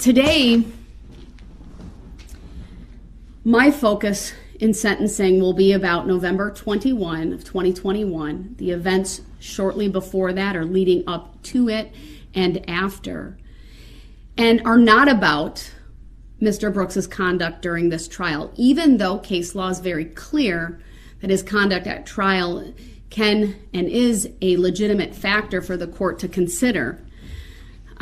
Today, my focus in sentencing will be about November 21 of 2021, the events shortly before that or leading up to it and after, and are not about Mr. Brooks's conduct during this trial, even though case law is very clear that his conduct at trial can and is a legitimate factor for the court to consider.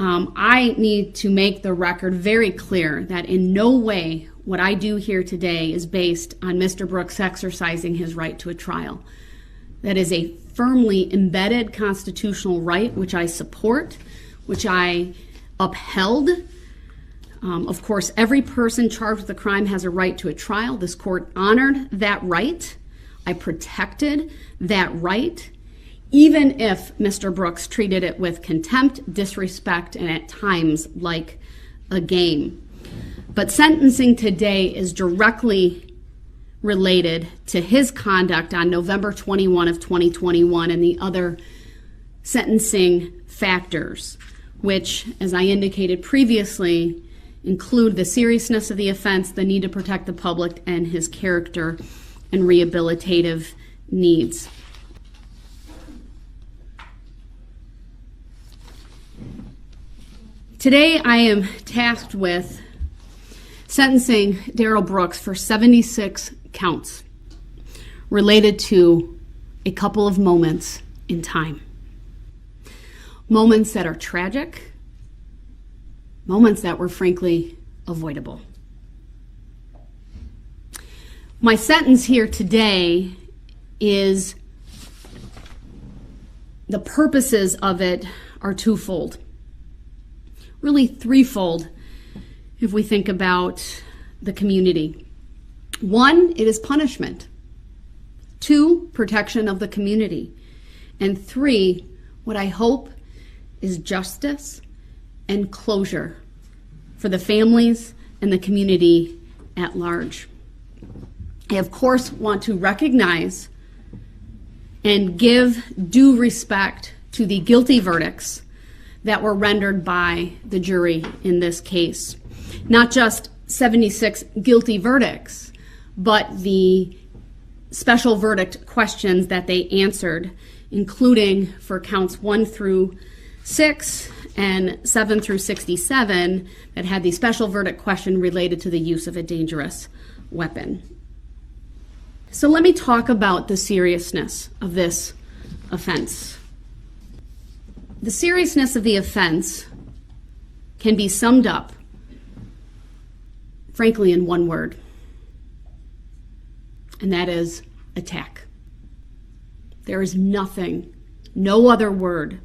I need to make the record very clear that in no way what I do here today is based on Mr. Brooks exercising his right to a trial. That is a firmly embedded constitutional right, which I support, which I upheld. Of course, every person charged with a crime has a right to a trial. This court honored that right. I protected that right, even if Mr. Brooks treated it with contempt, disrespect, and at times like a game. But sentencing today is directly related to his conduct on November 21 of 2021 and the other sentencing factors, which, as I indicated previously, include the seriousness of the offense, the need to protect the public, and his character and rehabilitative needs. Today, I am tasked with sentencing Darrell Brooks for 76 counts related to a couple of moments in time. Moments that are tragic, moments that were frankly avoidable. My sentence here today is, the purposes of it are twofold. Really threefold if we think about the community. One, it is punishment. Two, protection of the community. And three, what I hope is justice and closure for the families and the community at large. I, of course, want to recognize and give due respect to the guilty verdicts that were rendered by the jury in this case. Not just 76 guilty verdicts, but the special verdict questions that they answered, including for counts 1 through 6 and 7 through 67 that had the special verdict question related to the use of a dangerous weapon. So let me talk about the seriousness of this offense. The seriousness of the offense can be summed up, frankly, in one word, and that is attack. There is nothing, no other word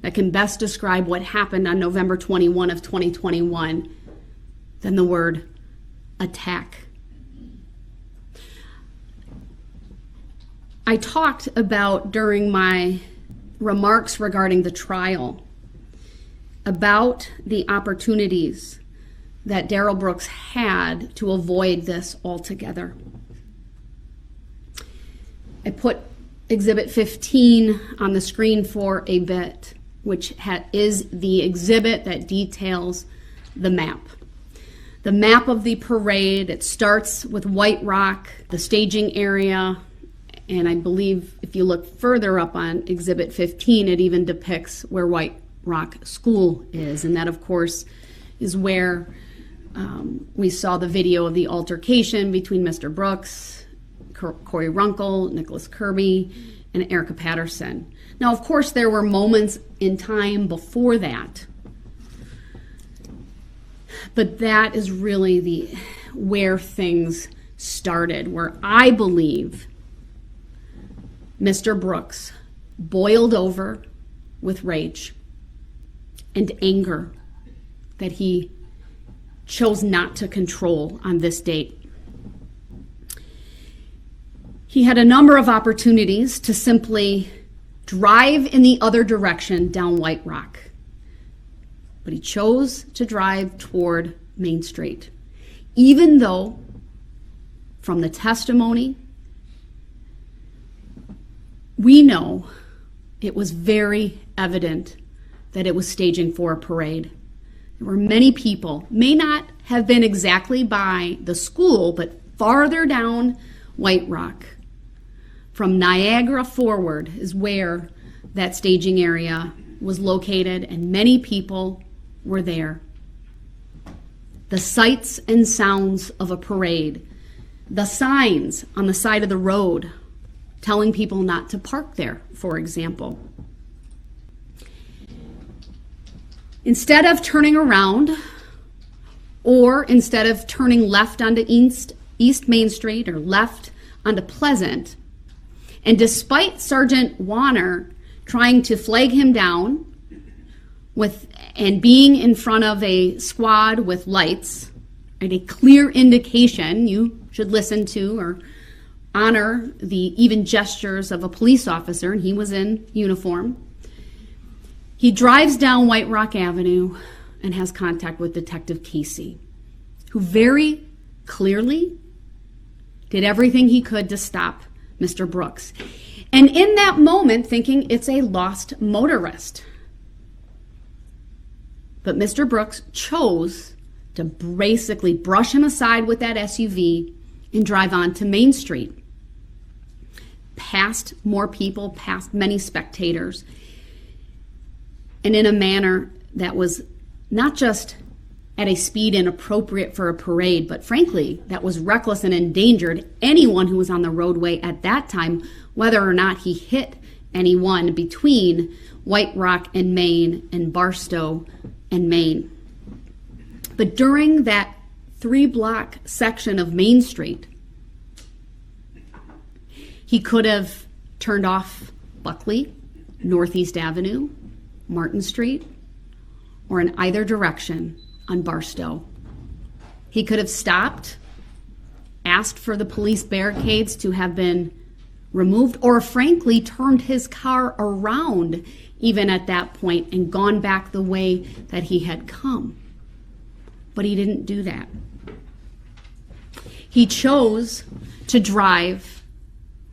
that can best describe what happened on November 21 of 2021 than the word attack. I talked about during my remarks regarding the trial about the opportunities that Darrell Brooks had to avoid this altogether. I put Exhibit 15 on the screen for a bit, which is the exhibit that details the map. The map of the parade. It starts with White Rock, the staging area, and I believe if you look further up on Exhibit 15, it even depicts where White Rock School is. And that, of course, is where we saw the video of the altercation between Mr. Brooks, Corey Runkle, Nicholas Kirby, and Erica Patterson. Now, of course, there were moments in time before that, but that is really where things started, where I believe Mr. Brooks boiled over with rage and anger that he chose not to control on this date. He had a number of opportunities to simply drive in the other direction down White Rock, but he chose to drive toward Main Street, even though from the testimony we know it was very evident that it was staging for a parade. There were many people, may not have been exactly by the school, but farther down White Rock. From Niagara forward is where that staging area was located, and many people were there. The sights and sounds of a parade, the signs on the side of the road telling people not to park there, for example. Instead of turning around, or instead of turning left onto East Main Street or left onto Pleasant, and despite Sergeant Warner trying to flag him down and being in front of a squad with lights and a clear indication you should listen to or honor the even gestures of a police officer, and he was in uniform, he drives down White Rock Avenue and has contact with Detective Casey, who very clearly did everything he could to stop Mr. Brooks. And in that moment, thinking it's a lost motorist. But Mr. Brooks chose to basically brush him aside with that SUV and drive on to Main Street, past more people, past many spectators, and in a manner that was not just at a speed inappropriate for a parade, but frankly, that was reckless and endangered anyone who was on the roadway at that time, whether or not he hit anyone between White Rock and Main and Barstow and Main. But during that 3-block section of Main Street, he could have turned off Buckley, Northeast Avenue, Martin Street, or in either direction on Barstow. He could have stopped, asked for the police barricades to have been removed, or frankly turned his car around even at that point and gone back the way that he had come. But he didn't do that. He chose to drive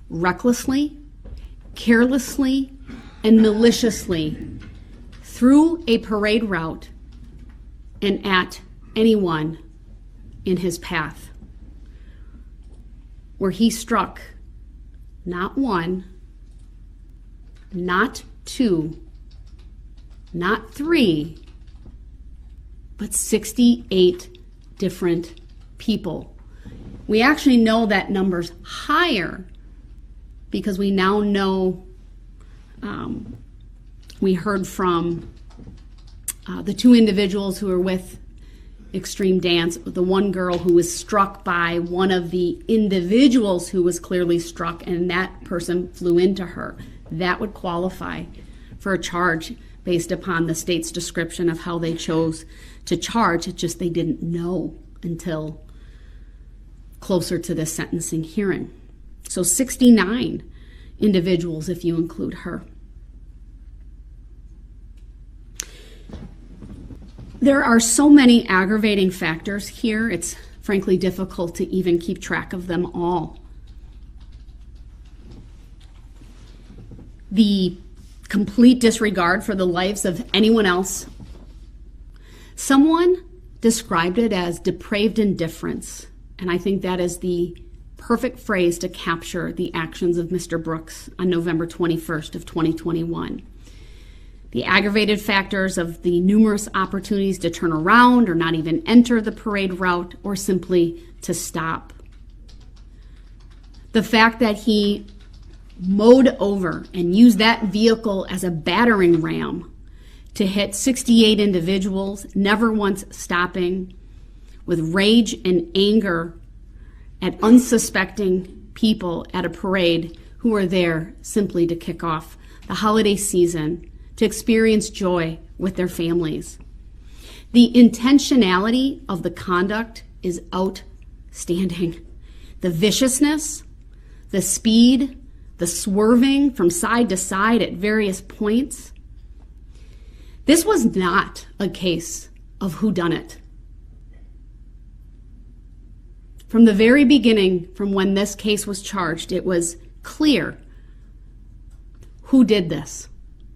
recklessly, carelessly, and maliciously through a parade route and at anyone in his path, where he struck not one, not two, not three, but 68 different people. We actually know that number's higher because we now know, we heard from the two individuals who were with Extreme Dance, the one girl who was struck by one of the individuals who was clearly struck, and that person flew into her. That would qualify for a charge based upon the state's description of how they chose to charge. It's just they didn't know until closer to this sentencing hearing. So 69 individuals if you include her. There are so many aggravating factors here, it's frankly difficult to even keep track of them all. The complete disregard for the lives of anyone else. Someone described it as depraved indifference, and I think that is the perfect phrase to capture the actions of Mr. Brooks on November 21st of 2021. The aggravated factors of the numerous opportunities to turn around or not even enter the parade route or simply to stop. The fact that he mowed over and used that vehicle as a battering ram to hit 68 individuals, never once stopping, with rage and anger at unsuspecting people at a parade who were there simply to kick off the holiday season, to experience joy with their families. The intentionality of the conduct is outstanding. The viciousness, the speed, the swerving from side to side at various points. This was not a case of whodunit. From the very beginning, from when this case was charged, it was clear who did this.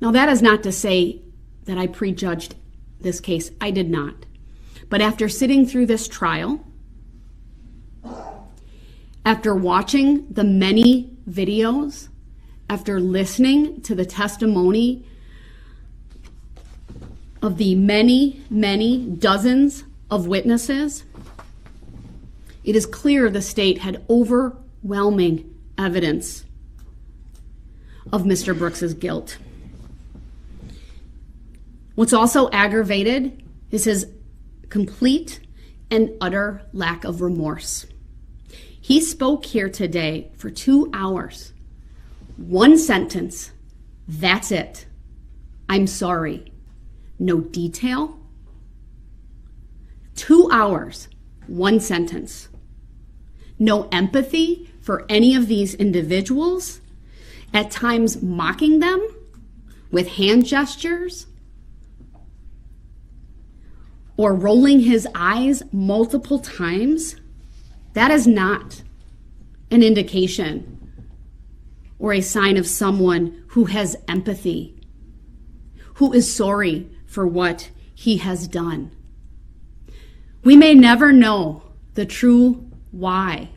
Now, that is not to say that I prejudged this case. I did not. But after sitting through this trial, after watching the many videos, after listening to the testimony of the many, many dozens of witnesses, it is clear the state had overwhelming evidence of Mr. Brooks's guilt. What's also aggravated is his complete and utter lack of remorse. He spoke here today for 2 hours. One sentence, that's it. I'm sorry. No detail. 2 hours, one sentence. No empathy for any of these individuals, at times mocking them with hand gestures or rolling his eyes multiple times. That is not an indication or a sign of someone who has empathy, who is sorry for what he has done. We may never know the true why,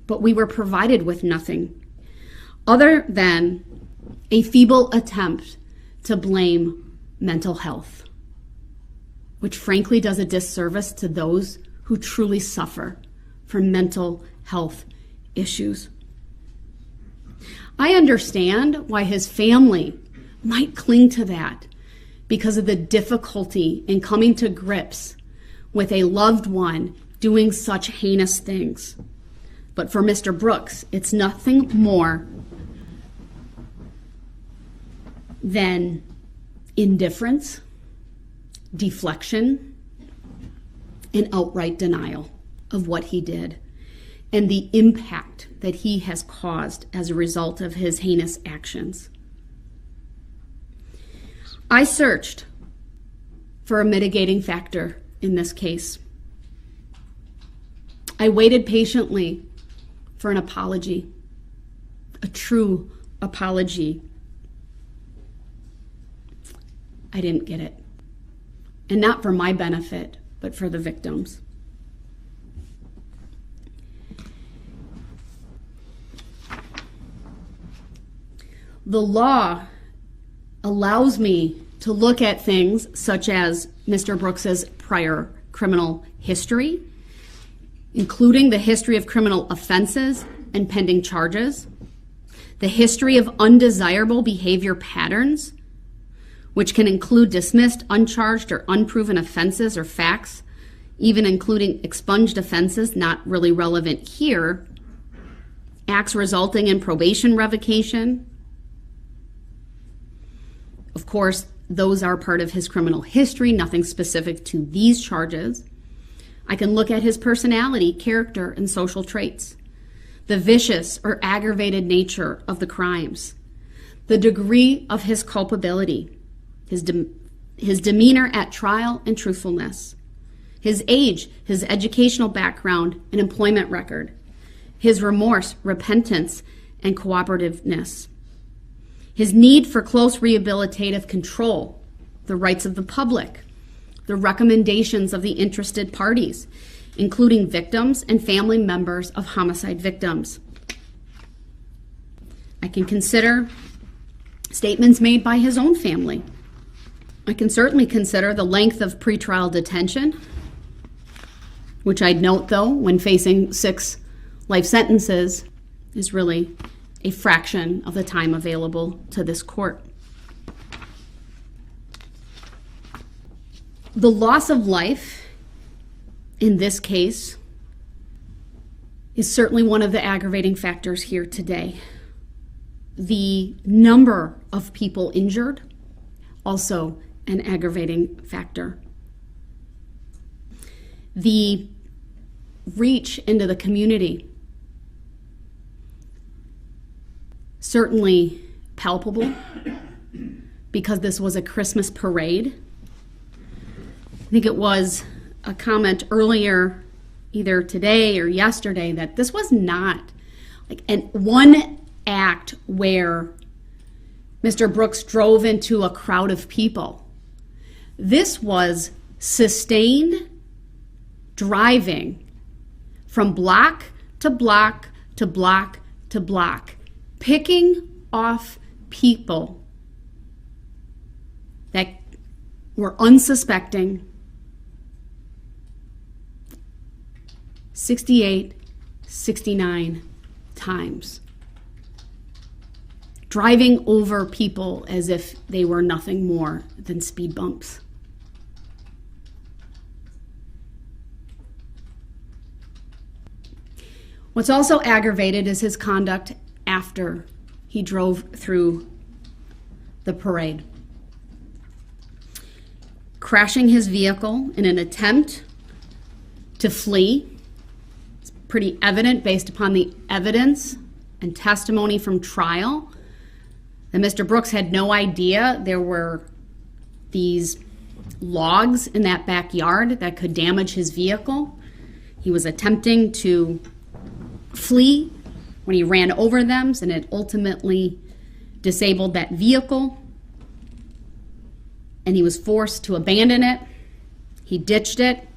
but we were provided with nothing other than a feeble attempt to blame mental health, which frankly does a disservice to those who truly suffer from mental health issues. I understand why his family might cling to that because of the difficulty in coming to grips with a loved one doing such heinous things. But for Mr. Brooks, it's nothing more than indifference, deflection, and outright denial of what he did and the impact that he has caused as a result of his heinous actions. I searched for a mitigating factor in this case. I waited patiently for an apology, a true apology. I didn't get it. And not for my benefit, but for the victims. The law allows me to look at things such as Mr. Brooks's prior criminal history, including the history of criminal offenses and pending charges, the history of undesirable behavior patterns, which can include dismissed, uncharged, or unproven offenses or facts, even including expunged offenses not really relevant here, acts resulting in probation revocation. Of course, those are part of his criminal history, nothing specific to these charges. I can look at his personality, character, and social traits, the vicious or aggravated nature of the crimes, the degree of his culpability, his demeanor at trial and truthfulness, his age, his educational background and employment record, his remorse, repentance, and cooperativeness, his need for close rehabilitative control, the rights of the public, the recommendations of the interested parties, including victims and family members of homicide victims. I can consider statements made by his own family. I can certainly consider the length of pretrial detention, which I'd note, though, when facing 6 life sentences, is really a fraction of the time available to this court. The loss of life in this case is certainly one of the aggravating factors here today. The number of people injured, also an aggravating factor. The reach into the community, certainly palpable because this was a Christmas parade. I think it was a comment earlier, either today or yesterday, that this was not like one act where Mr. Brooks drove into a crowd of people. This was sustained driving from block to block to block to block, picking off people that were unsuspecting. 68, 69 times. Driving over people as if they were nothing more than speed bumps. What's also aggravated is his conduct after he drove through the parade. Crashing his vehicle in an attempt to flee. It's pretty evident based upon the evidence and testimony from trial that Mr. Brooks had no idea there were these logs in that backyard that could damage his vehicle. He was attempting to flee when he ran over them, and it ultimately disabled that vehicle, and he was forced to abandon it. He ditched it,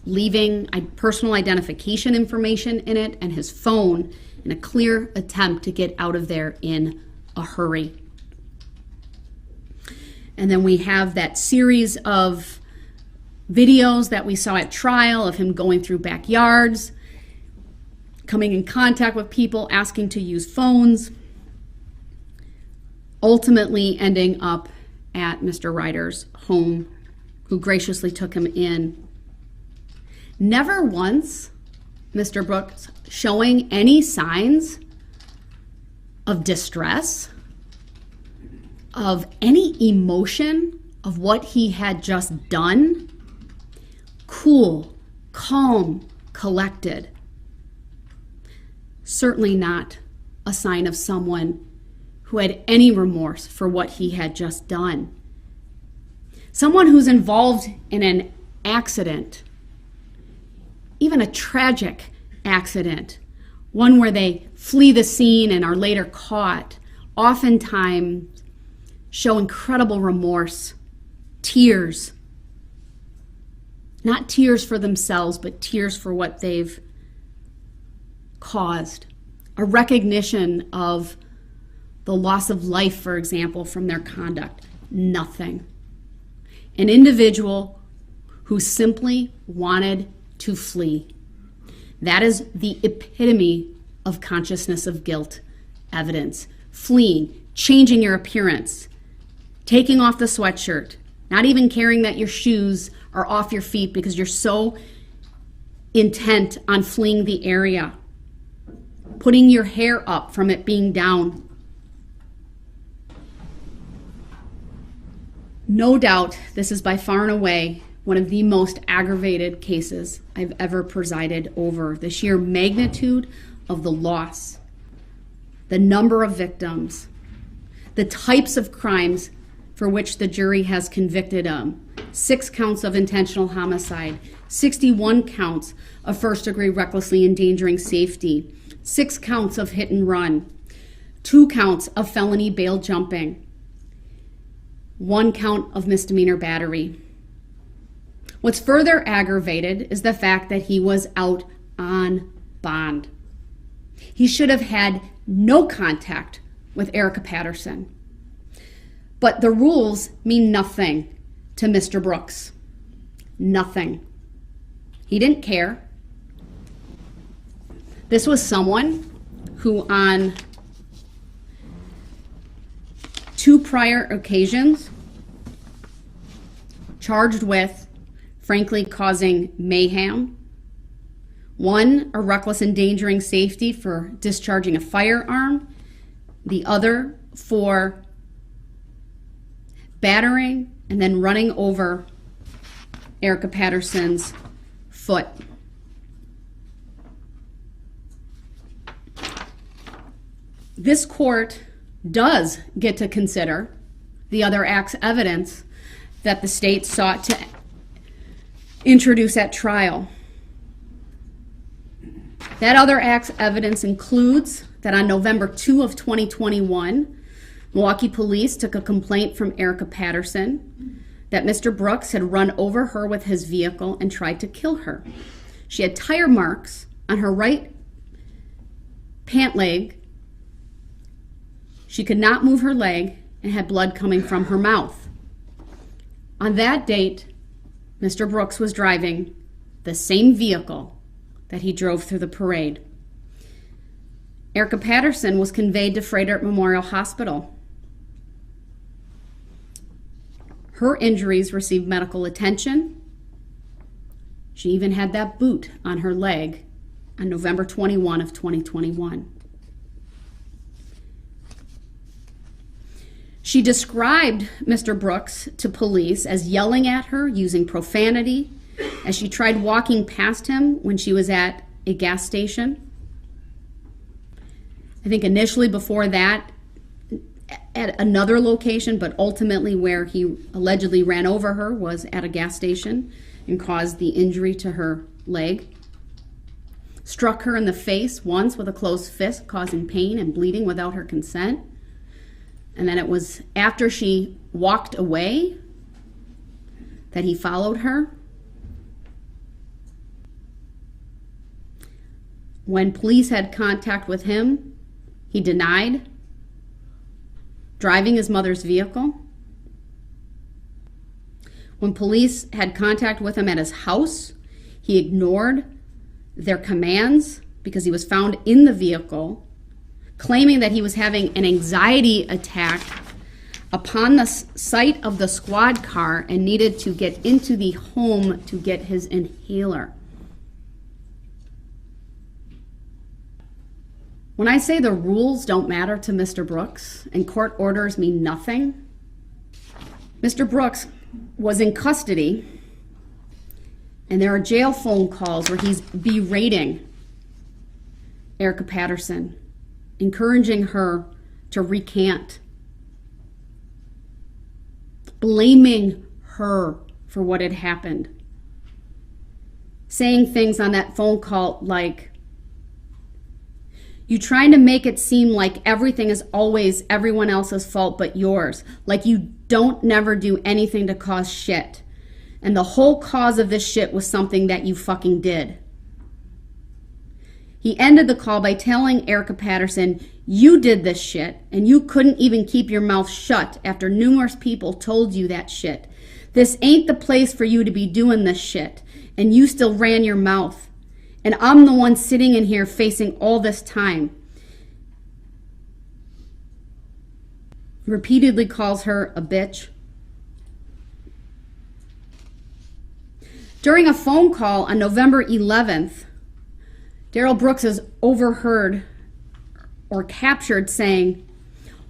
leaving personal identification information in it and his phone in a clear attempt to get out of there in a hurry. And then we have that series of videos that we saw at trial of him going through backyards, coming in contact with people, asking to use phones, ultimately ending up at Mr. Ryder's home, who graciously took him in. Never once, Mr. Brooks showing any signs of distress, of any emotion of what he had just done. Cool, calm, collected. Certainly not a sign of someone who had any remorse for what he had just done. Someone who's involved in an accident, even a tragic accident, one where they flee the scene and are later caught, oftentimes show incredible remorse, tears. Not tears for themselves, but tears for what they've caused. A recognition of the loss of life, for example, from their conduct. Nothing. An individual who simply wanted to flee. That is the epitome of consciousness of guilt evidence. Fleeing, changing your appearance, taking off the sweatshirt, not even caring that your shoes are off your feet because you're so intent on fleeing the area. Putting your hair up from it being down. No doubt, this is by far and away one of the most aggravated cases I've ever presided over. The sheer magnitude of the loss, the number of victims, the types of crimes for which the jury has convicted him. 6 counts of intentional homicide, 61 counts of first-degree recklessly endangering safety, 6 counts of hit and run, 2 counts of felony bail jumping, 1 count of misdemeanor battery. What's further aggravated is the fact that he was out on bond. He should have had no contact with Erica Patterson. But the rules mean nothing to Mr. Brooks. Nothing. He didn't care. This was someone who on 2 prior occasions charged with, frankly, causing mayhem. 1, a reckless endangering safety for discharging a firearm. The other for battering and then running over Erica Patterson's foot. This court does get to consider the other act's evidence that the state sought to introduce at trial. That other act's evidence includes that on November 2 of 2021, Milwaukee police took a complaint from Erica Patterson that Mr. Brooks had run over her with his vehicle and tried to kill her. She had tire marks on her right pant leg. She could not move her leg and had blood coming from her mouth. On that date, Mr. Brooks was driving the same vehicle that he drove through the parade. Erica Patterson was conveyed to Frederick Memorial Hospital. Her injuries received medical attention. She even had that boot on her leg on November 21 of 2021. She described Mr. Brooks to police as yelling at her, using profanity, as she tried walking past him when she was at a gas station. I think initially before that, at another location, but ultimately where he allegedly ran over her was at a gas station and caused the injury to her leg. Struck her in the face once with a closed fist, causing pain and bleeding without her consent. And then it was after she walked away that he followed her. When police had contact with him, he denied driving his mother's vehicle. When police had contact with him at his house, he ignored their commands because he was found in the vehicle, claiming that he was having an anxiety attack upon the sight of the squad car and needed to get into the home to get his inhaler. When I say the rules don't matter to Mr. Brooks and court orders mean nothing, Mr. Brooks was in custody, and there are jail phone calls where he's berating Erica Patterson, encouraging her to recant, blaming her for what had happened, saying things on that phone call like, "You trying to make it seem like everything is always everyone else's fault but yours, like you don't never do anything to cause shit. And the whole cause of this shit was something that you fucking did." He ended the call by telling Erica Patterson, "You did this shit, and you couldn't even keep your mouth shut after numerous people told you that shit. This ain't the place for you to be doing this shit, and you still ran your mouth. And I'm the one sitting in here facing all this time." He repeatedly calls her a bitch. During a phone call on November 11th, Darrell Brooks is overheard or captured saying,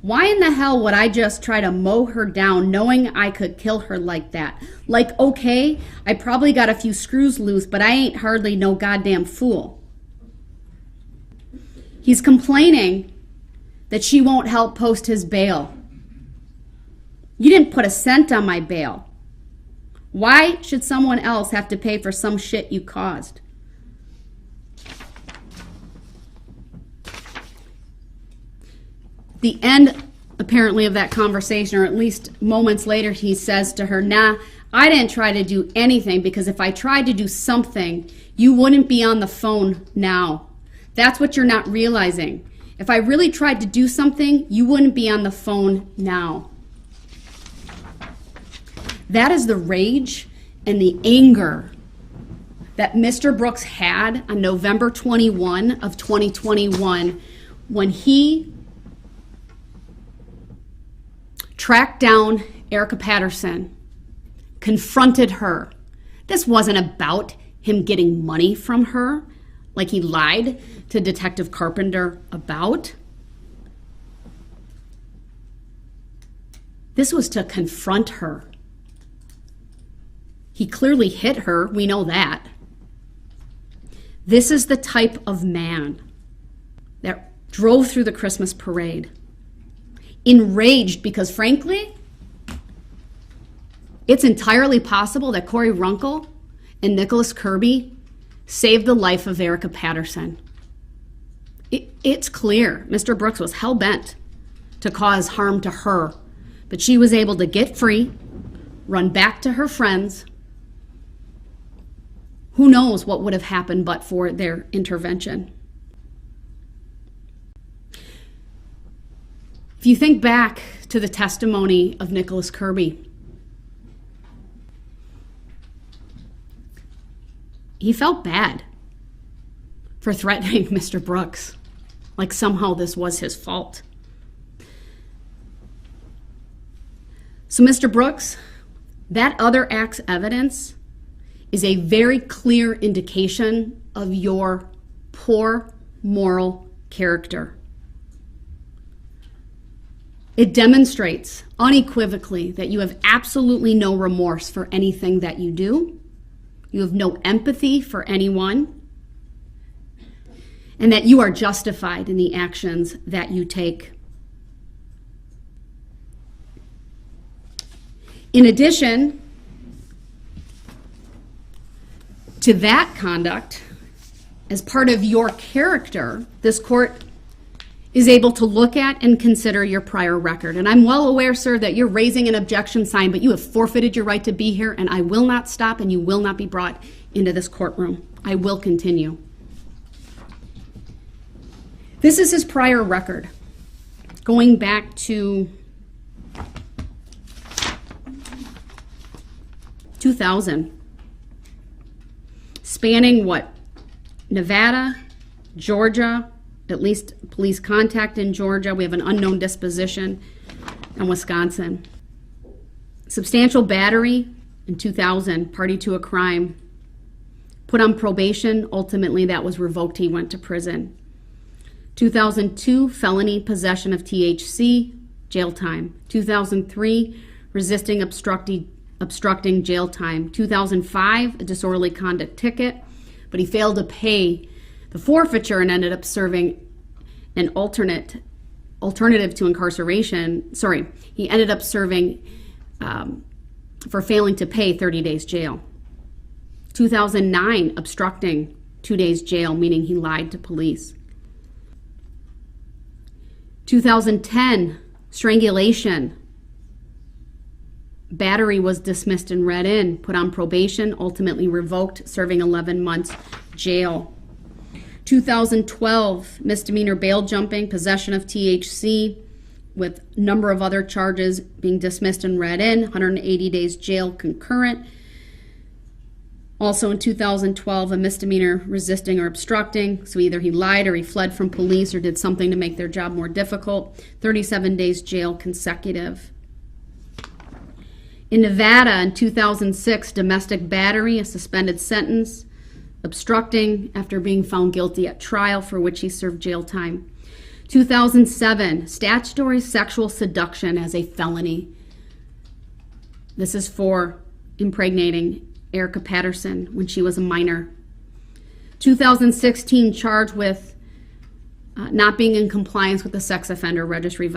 "Why in the hell would I just try to mow her down knowing I could kill her like that? Like, okay, I probably got a few screws loose, but I ain't hardly no goddamn fool." He's complaining that she won't help post his bail. "You didn't put a cent on my bail. Why should someone else have to pay for some shit you caused?" The end, apparently, of that conversation, or at least moments later, he says to her, "Nah, I didn't try to do anything, because if I tried to do something, you wouldn't be on the phone now. That's what you're not realizing. If I really tried to do something, you wouldn't be on the phone now." That is the rage and the anger that Mr. Brooks had on November 21 of 2021 when he tracked down Erica Patterson, confronted her. This wasn't about him getting money from her, like he lied to Detective Carpenter about. This was to confront her. He clearly hit her, we know that. This is the type of man that drove through the Christmas parade, enraged because, frankly, it's entirely possible that Corey Runkle and Nicholas Kirby saved the life of Erica Patterson. It's clear Mr. Brooks was hell-bent to cause harm to her. But she was able to get free, run back to her friends. Who knows what would have happened but for their intervention. If you think back to the testimony of Nicholas Kirby, he felt bad for threatening Mr. Brooks, like somehow this was his fault. So Mr. Brooks, that other act's evidence is a very clear indication of your poor moral character. It demonstrates unequivocally that you have absolutely no remorse for anything that you do. You have no empathy for anyone, and that you are justified in the actions that you take. In addition to that conduct, as part of your character, this court is able to look at and consider your prior record. And I'm well aware, sir, that you're raising an objection sign, but you have forfeited your right to be here, and I will not stop, and you will not be brought into this courtroom. I will continue. This is his prior record, going back to 2000, spanning what? Nevada, Georgia, at least police contact in Georgia. We have an unknown disposition in Wisconsin. Substantial battery in 2000, party to a crime. Put on probation. Ultimately, that was revoked. He went to prison. 2002, felony possession of THC, jail time. 2003, resisting obstructing, jail time. 2005, a disorderly conduct ticket, but he failed to pay the forfeiture and ended up serving an alternative to incarceration. He ended up serving for failing to pay 30 days jail. 2009, obstructing, 2 days jail, meaning he lied to police. 2010, strangulation. Battery was dismissed and read in, put on probation, ultimately revoked, serving 11 months jail. 2012, misdemeanor bail jumping, possession of THC, with a number of other charges being dismissed and read in, 180 days jail concurrent. Also in 2012, a misdemeanor resisting or obstructing, so either he lied or he fled from police or did something to make their job more difficult, 37 days jail consecutive. In Nevada in 2006, domestic battery, a suspended sentence, obstructing after being found guilty at trial, for which he served jail time. 2007, statutory sexual seduction as a felony. This is for impregnating Erica Patterson when she was a minor. 2016, charged with not being in compliance with the sex offender registry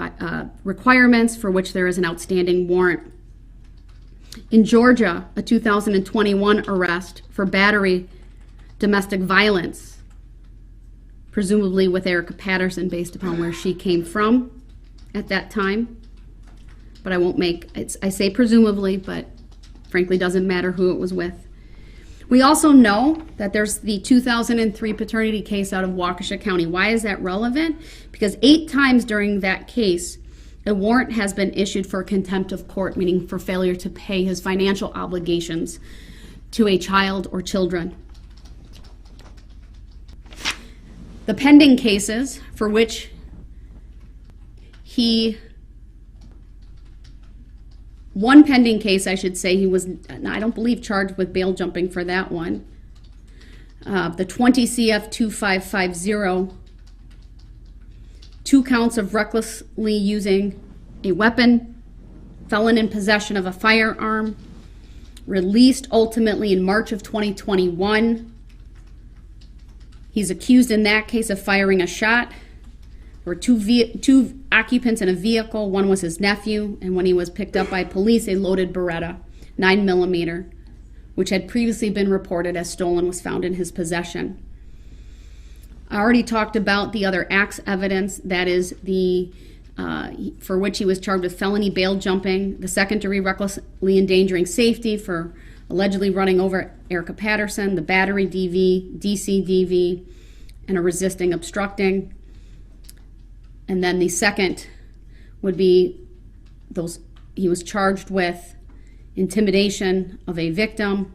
requirements, for which there is an outstanding warrant. In Georgia, a 2021 arrest for battery, domestic violence, presumably with Erica Patterson based upon where she came from at that time. But I won't make, I say presumably, but frankly doesn't matter who it was with. We also know that there's the 2003 paternity case out of Waukesha County. Why is that relevant? Because 8 times during that case, a warrant has been issued for contempt of court, meaning for failure to pay his financial obligations to a child or children. The pending cases for which one pending case, I should say, he was, I don't believe, charged with bail jumping for that one. The 20 CF 2550, 2 counts of recklessly using a weapon, felon in possession of a firearm, released ultimately in March of 2021. He's accused in that case of firing a shot. There were two occupants in a vehicle. One was his nephew, and when he was picked up by police, a loaded Beretta, 9mm, which had previously been reported as stolen, was found in his possession. I already talked about the other acts evidence, that is the for which he was charged with felony bail jumping, the second-degree recklessly endangering safety for allegedly running over Erica Patterson, the battery DV, DC DV, and a resisting obstructing. And then the second would be he was charged with intimidation of a victim,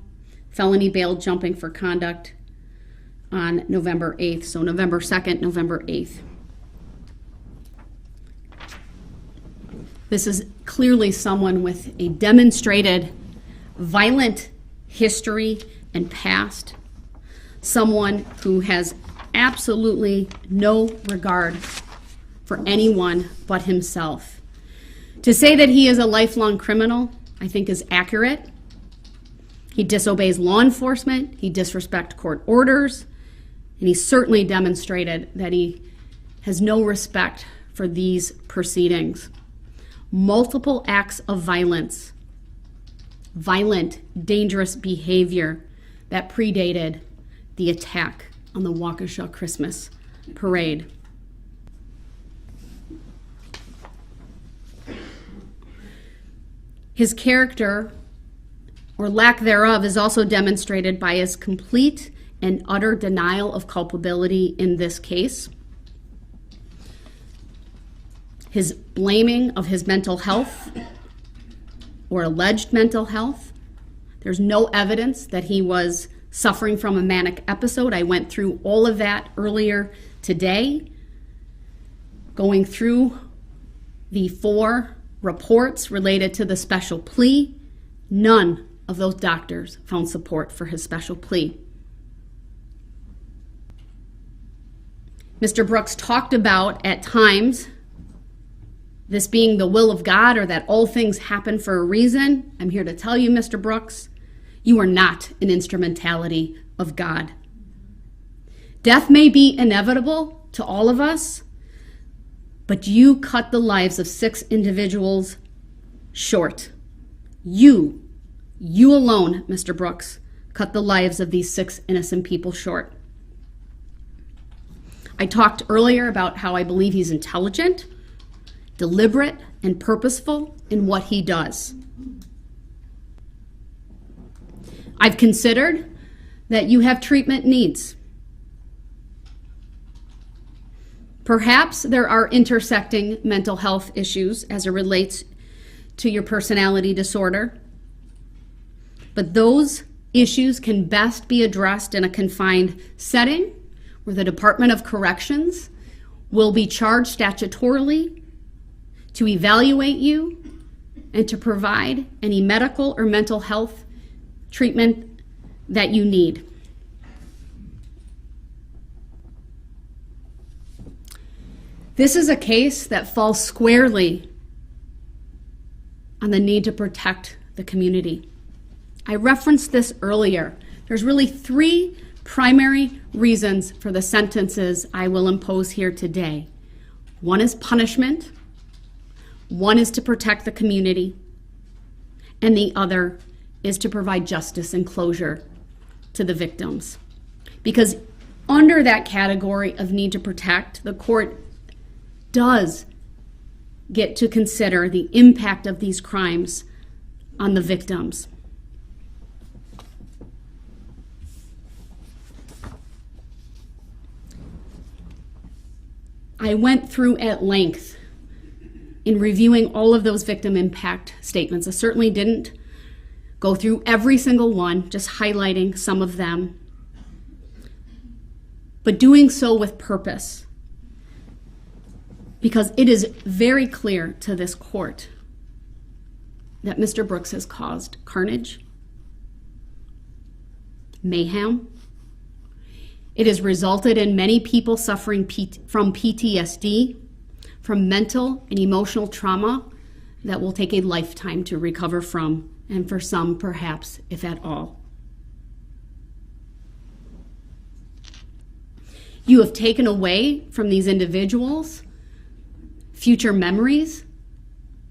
felony bail jumping for conduct on November 8th. So November 2nd, November 8th. This is clearly someone with a demonstrated violent history and past, someone who has absolutely no regard for anyone but himself. To say that he is a lifelong criminal, I think, is accurate. He disobeys law enforcement, he disrespects court orders, and he certainly demonstrated that he has no respect for these proceedings. Multiple acts of violence, violent, dangerous behavior that predated the attack on the Waukesha Christmas parade. His character, or lack thereof, is also demonstrated by his complete and utter denial of culpability in this case. His blaming of his mental health or alleged mental health. There's no evidence that he was suffering from a manic episode. I went through all of that earlier today, going through the 4 reports related to the special plea. None of those doctors found support for his special plea. Mr. Brooks talked about, at times, this being the will of God, or that all things happen for a reason. I'm here to tell you, Mr. Brooks, you are not an instrumentality of God. Death may be inevitable to all of us, but you cut the lives of 6 individuals short. You alone, Mr. Brooks, cut the lives of these 6 innocent people short. I talked earlier about how I believe he's intelligent, deliberate, and purposeful in what he does. I've considered that you have treatment needs. Perhaps there are intersecting mental health issues as it relates to your personality disorder, but those issues can best be addressed in a confined setting where the Department of Corrections will be charged statutorily to evaluate you and to provide any medical or mental health treatment that you need. This is a case that falls squarely on the need to protect the community. I referenced this earlier. There's really 3 primary reasons for the sentences I will impose here today. One is punishment, one is to protect the community, and the other is to provide justice and closure to the victims. Because under that category of need to protect, the court does get to consider the impact of these crimes on the victims. I went through at length in reviewing all of those victim impact statements. I certainly didn't go through every single one, just highlighting some of them, but doing so with purpose, because it is very clear to this court that Mr. Brooks has caused carnage, mayhem. It has resulted in many people suffering from PTSD, from mental and emotional trauma that will take a lifetime to recover from, and for some, perhaps, if at all. You have taken away from these individuals future memories.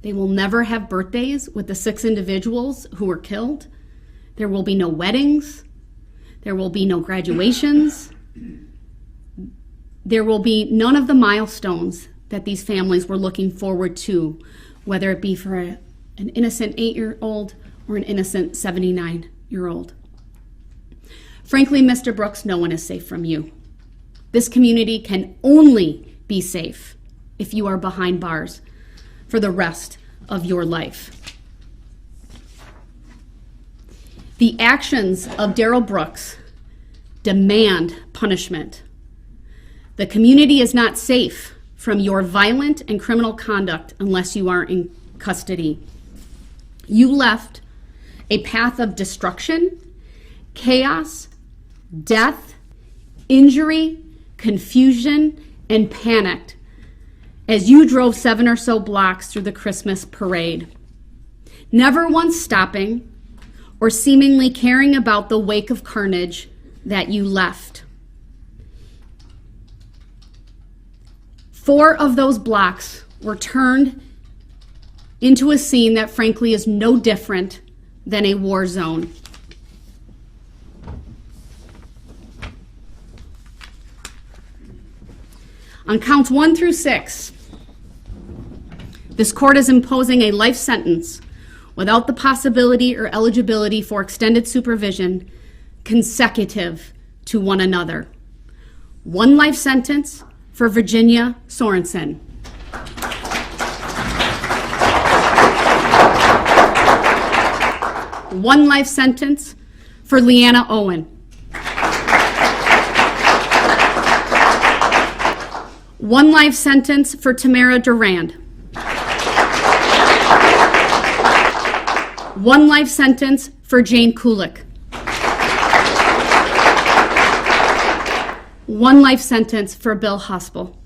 They will never have birthdays with the 6 individuals who were killed. There will be no weddings. There will be no graduations. There will be none of the milestones that these families were looking forward to, whether it be for an innocent 8-year-old or an innocent 79-year-old. Frankly, Mr. Brooks, no one is safe from you. This community can only be safe if you are behind bars for the rest of your life. The actions of Darrell Brooks demand punishment. The community is not safe from your violent and criminal conduct unless you are in custody. You left a path of destruction, chaos, death, injury, confusion, and panic as you drove 7 or so blocks through the Christmas parade, never once stopping or seemingly caring about the wake of carnage that you left. 4 of those blocks were turned into a scene that frankly is no different than a war zone. On counts 1 through 6, this court is imposing a life sentence without the possibility or eligibility for extended supervision consecutive to one another. 1 life sentence for Virginia Sorensen. 1 life sentence for Leanna Owen. 1 life sentence for Tamara Durand. 1 life sentence for Jane Kulik. 1 life sentence for Bill Hospel.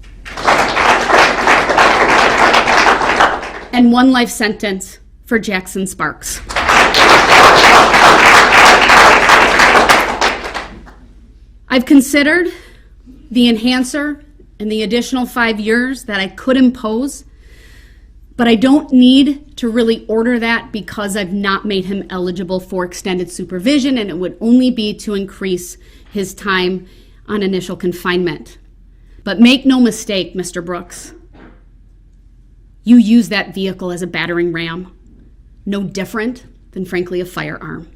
And 1 life sentence for Jackson Sparks. I've considered the enhancer and the additional 5 years that I could impose, but I don't need to really order that because I've not made him eligible for extended supervision, and it would only be to increase his time on initial confinement. But make no mistake, Mr. Brooks, you use that vehicle as a battering ram, no different than, frankly, a firearm.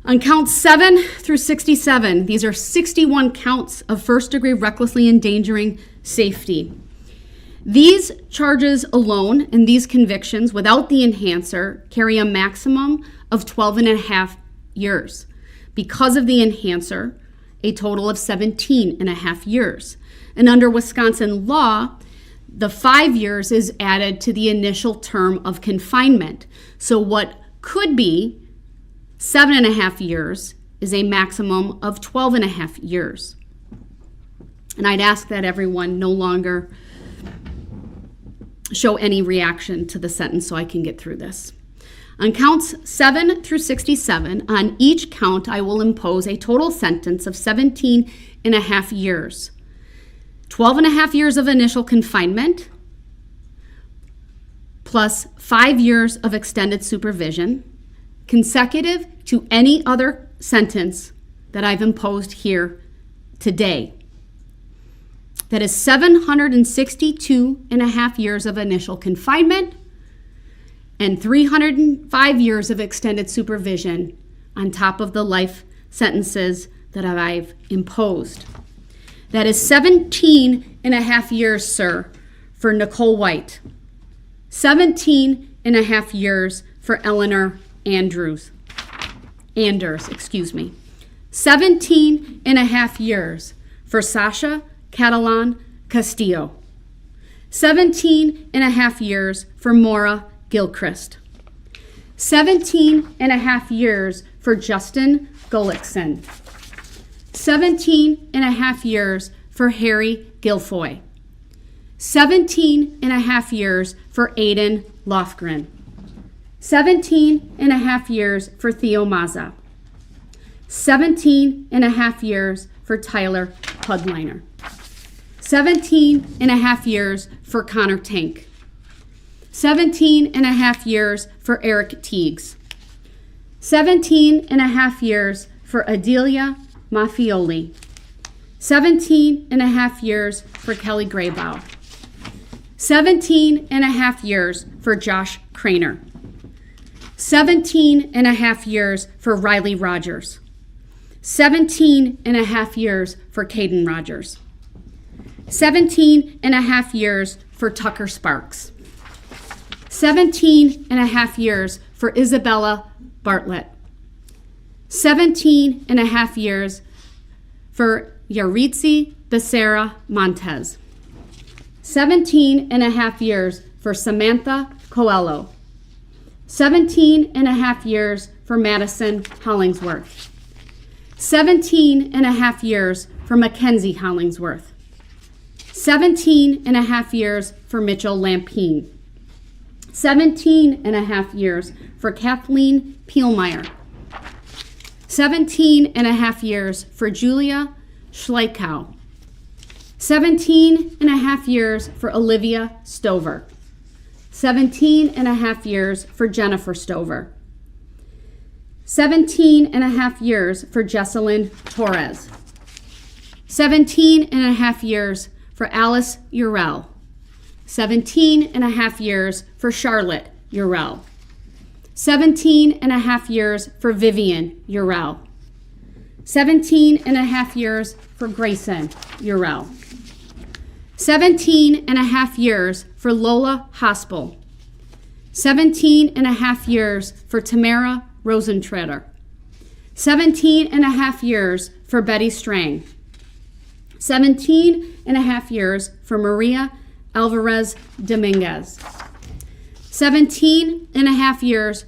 On counts 7 through 67, these are 61 counts of first-degree recklessly endangering safety. These charges alone and these convictions without the enhancer carry a maximum of 12 and a half years. Because of the enhancer, a total of 17 and a half years. And under Wisconsin law, the 5 years is added to the initial term of confinement. So what could be 7 and a half years is a maximum of 12 and a half years. And I'd ask that everyone no longer show any reaction to the sentence so I can get through this. On counts 7 through 67, on each count I will impose a total sentence of 17 and a half years. 12 and a half years of initial confinement, plus 5 years of extended supervision, consecutive to any other sentence that I've imposed here today. That is 762 and a half years of initial confinement and 305 years of extended supervision on top of the life sentences that I've imposed. That is 17 and a half years, sir, for Nicole White. 17 and a half years for Eleanor Anders. 17 and a half years for Sasha Catalan Castillo. 17 and a half years for Maura Gilchrist. 17 and a half years for Justin Gullickson. 17 and a half years for Harry Guilfoy. 17 and a half years for Aiden Lofgren. 17 and a half years for Theo Maza. 17 and a half years for Tyler Pudliner. 17 and a half years for Connor Tank. 17 and a half years for Eric Teagues. 17 and a half years for Adelia Maffioli. 17 and a half years for Kelly Graybow. 17 and a half years for Josh Craner. 17 and a half years for Riley Rogers. 17 and a half years for Caden Rogers. 17 and a half years for Tucker Sparks. 17 and a half years for Isabella Bartlett. 17 and a half years for Yaritzi Becerra Montez. 17 and a half years for Samantha Coelho. 17 and a half years for Madison Hollingsworth. 17 and a half years for Mackenzie Hollingsworth. 17 and a half years for Mitchell Lampine. 17 and a half years for Kathleen Pielmeyer. 17 and a half years for Julia Schleichow. 17 and a half years for Olivia Stover. 17 and a half years for Jennifer Stover. 17 and a half years for Jesselyn Torres. 17 and a half years for Alice Urell. 17 and a half years for Charlotte Urell. 17 and a half years for Vivian Urell. 17 and a half years for Grayson Urell. 17 and a half years for Lola Hospel. 17 and a half years for Tamara Rosentrader. 17 and a half years for Betty Strang. 17 and a half years for Maria Alvarez Dominguez. 17 and a half years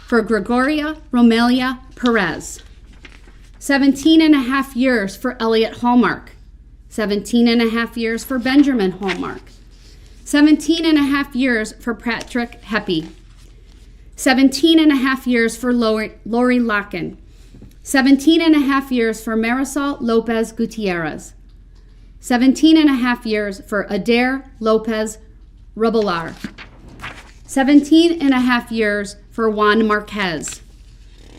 for Gregoria Romelia Perez. 17 and a half years for Elliot Hallmark. 17 and a half years for Benjamin Hallmark. 17 and a half years for Patrick Heppy. 17 and a half years for Lori Locken. 17 and a half years for Marisol Lopez Gutierrez. 17 and a half years for Adair Lopez Rubelar. 17 and a half years for Juan Marquez.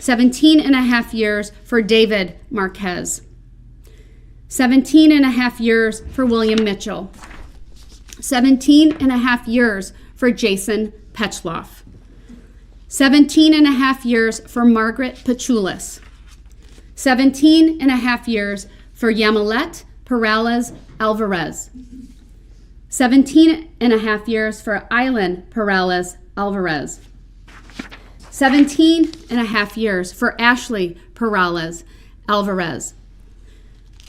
17 and a half years for David Marquez. 17 and a half years for William Mitchell. 17 and a half years for Jason Petchloff. 17 and a half years for Margaret Pachulis. 17 and a half years for Yamilet Perales Alvarez. 17 and a half years for Island Perales Alvarez. 17 and a half years for Ashley Perales Alvarez.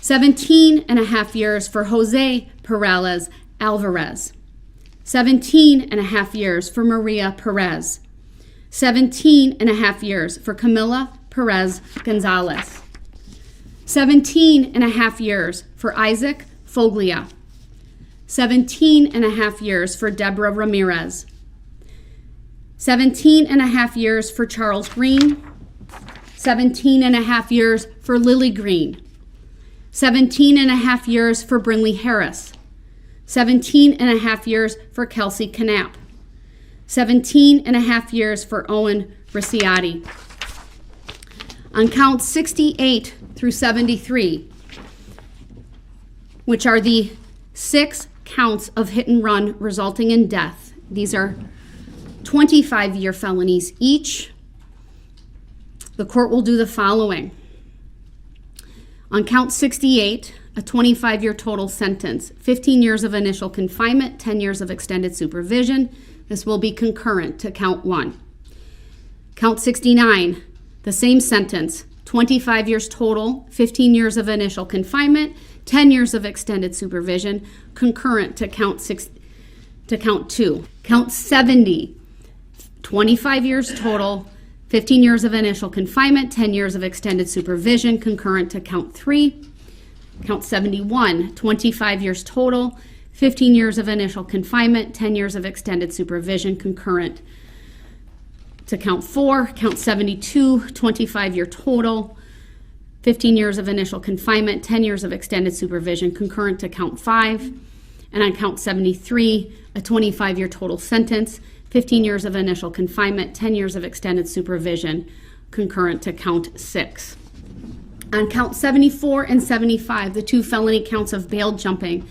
17 and a half years for Jose Perales Alvarez. 17 and a half years for Maria Perez. 17 and a half years for Camila Perez Gonzalez. 17 and a half years for Isaac Foglia. 17 and a half years for Deborah Ramirez. 17 and a half years for Charles Green. 17 and a half years for Lily Green. 17 and a half years for Brinley Harris. 17 and a half years for Kelsey Knapp. 17 and a half years for Owen Ricciati. On count 68 through 73, which are the 6 counts of hit and run resulting in death. These are 25-year felonies each. The court will do the following. On count 68, a 25-year total sentence, 15 years of initial confinement, 10 years of extended supervision. This will be concurrent to count 1. Count 69, the same sentence, 25 years total, 15 years of initial confinement, 10 years of extended supervision, concurrent to count 2. Count 70, 25 years total, 15 years of initial confinement, 10 years of extended supervision, concurrent to count 3. Count 71, 25 years total, 15 years of initial confinement, 10 years of extended supervision, concurrent to count 4. Count 72, 25-year total, 15 years of initial confinement, 10 years of extended supervision, concurrent to count 5. And on count 73, a 25-year total sentence, 15 years of initial confinement, 10 years of extended supervision, concurrent to count 6. On count 74 and 75, the 2 felony counts of bail jumping,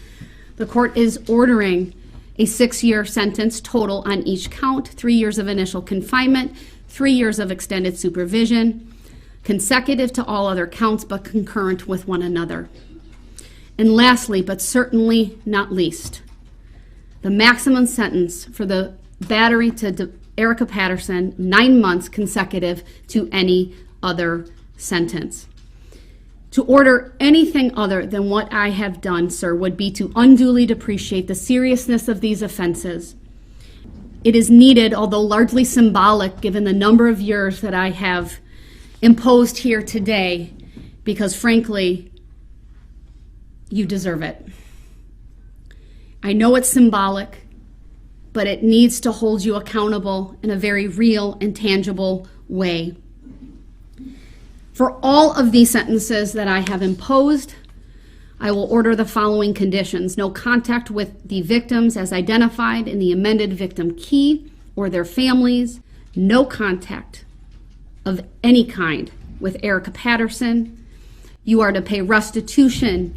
the court is ordering a 6-year sentence total on each count, 3 years of initial confinement, 3 years of extended supervision, consecutive to all other counts but concurrent with one another. And lastly, but certainly not least, the maximum sentence for the battery to Erica Patterson, 9 months consecutive to any other sentence. To order anything other than what I have done, sir, would be to unduly depreciate the seriousness of these offenses. It is needed, although largely symbolic, given the number of years that I have imposed here today, because frankly, you deserve it. I know it's symbolic, but it needs to hold you accountable in a very real and tangible way. For all of these sentences that I have imposed, I will order the following conditions: no contact with the victims as identified in the amended victim key or their families, no contact of any kind with Erica Patterson. You are to pay restitution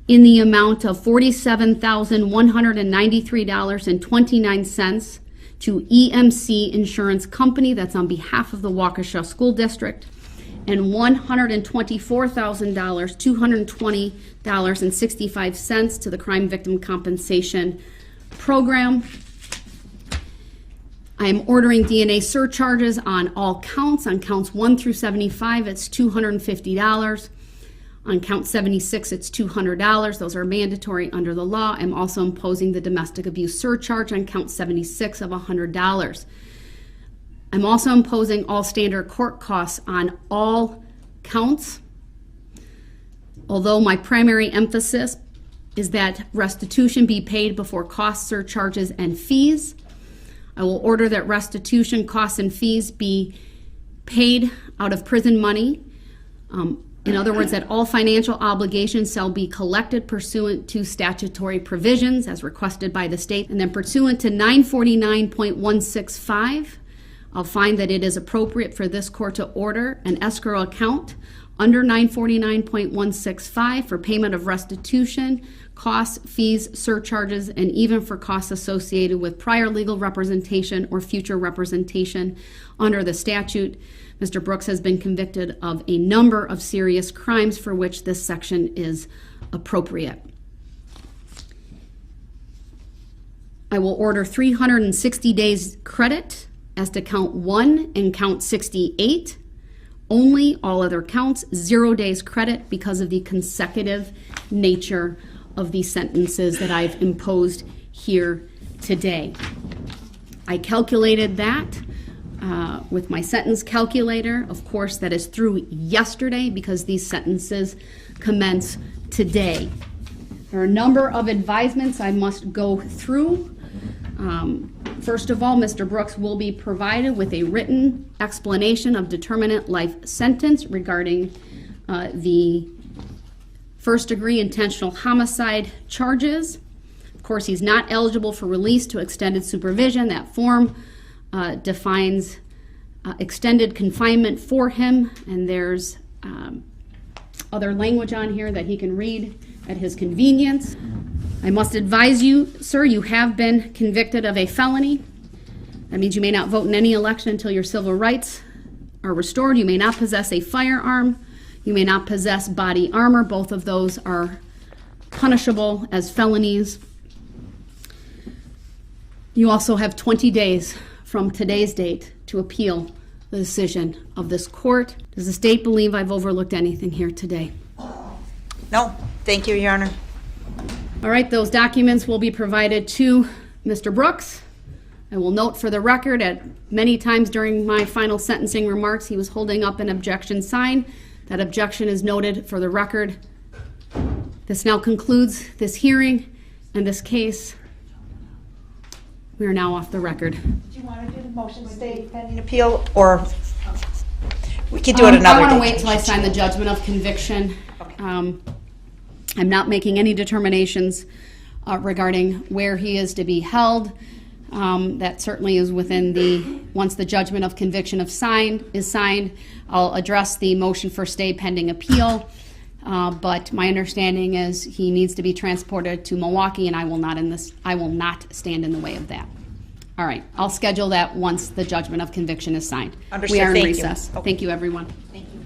in the amount of $47,193.29 to EMC Insurance Company, that's on behalf of the Waukesha School District, and $124,000, $220.65 to the Crime Victim Compensation Program. I am ordering DNA surcharges on all counts. On counts 1 through 75, it's $250. On count 76, it's $200. Those are mandatory under the law. I'm also imposing the domestic abuse surcharge on count 76 of $100. I'm also imposing all standard court costs on all counts, although my primary emphasis is that restitution be paid before costs, surcharges, and fees. I will order that restitution, costs, and fees be paid out of prison money. In other words, that all financial obligations shall be collected pursuant to statutory provisions as requested by the state. And then pursuant to 949.165, I'll find that it is appropriate for this court to order an escrow account under 949.165 for payment of restitution, costs, fees, surcharges, and even for costs associated with prior legal representation or future representation under the statute. Mr. Brooks has been convicted of a number of serious crimes for which this section is appropriate. I will order 360 days credit as to count 1 and count 68. Only all other counts, 0 days credit because of the consecutive nature of the sentences that I've imposed here today. I calculated that with my sentence calculator. Of course, that is through yesterday because these sentences commence today. There are a number of advisements I must go through. First of all, Mr. Brooks will be provided with a written explanation of determinate life sentence regarding the first-degree intentional homicide charges. Of course, he's not eligible for release to extended supervision. That form defines extended confinement for him, and there's other language on here that he can read at his convenience. I must advise you, sir, you have been convicted of a felony. That means you may not vote in any election until your civil rights are restored. You may not possess a firearm. You may not possess body armor. Both of those are punishable as felonies. You also have 20 days from today's date to appeal the decision of this court. Does the state believe I've overlooked anything here today? No, thank you, Your Honor. All right, those documents will be provided to Mr. Brooks. I will note for the record, at many times during my final sentencing remarks, he was holding up an objection sign. That objection is noted for the record. This now concludes this hearing and this case. We are now off the record. Do you want to do the motion stay pending appeal, or we could do it another day? I want to wait till I sign the judgment of conviction. Okay. I'm not making any determinations regarding where he is to be held. That certainly is within once the judgment of conviction is signed, I'll address the motion for stay pending appeal. But my understanding is he needs to be transported to Milwaukee, and I will not stand in the way of that. All right, I'll schedule that once the judgment of conviction is signed. Understood. We are in Thank you. recess. Okay. Thank you, everyone. Thank you.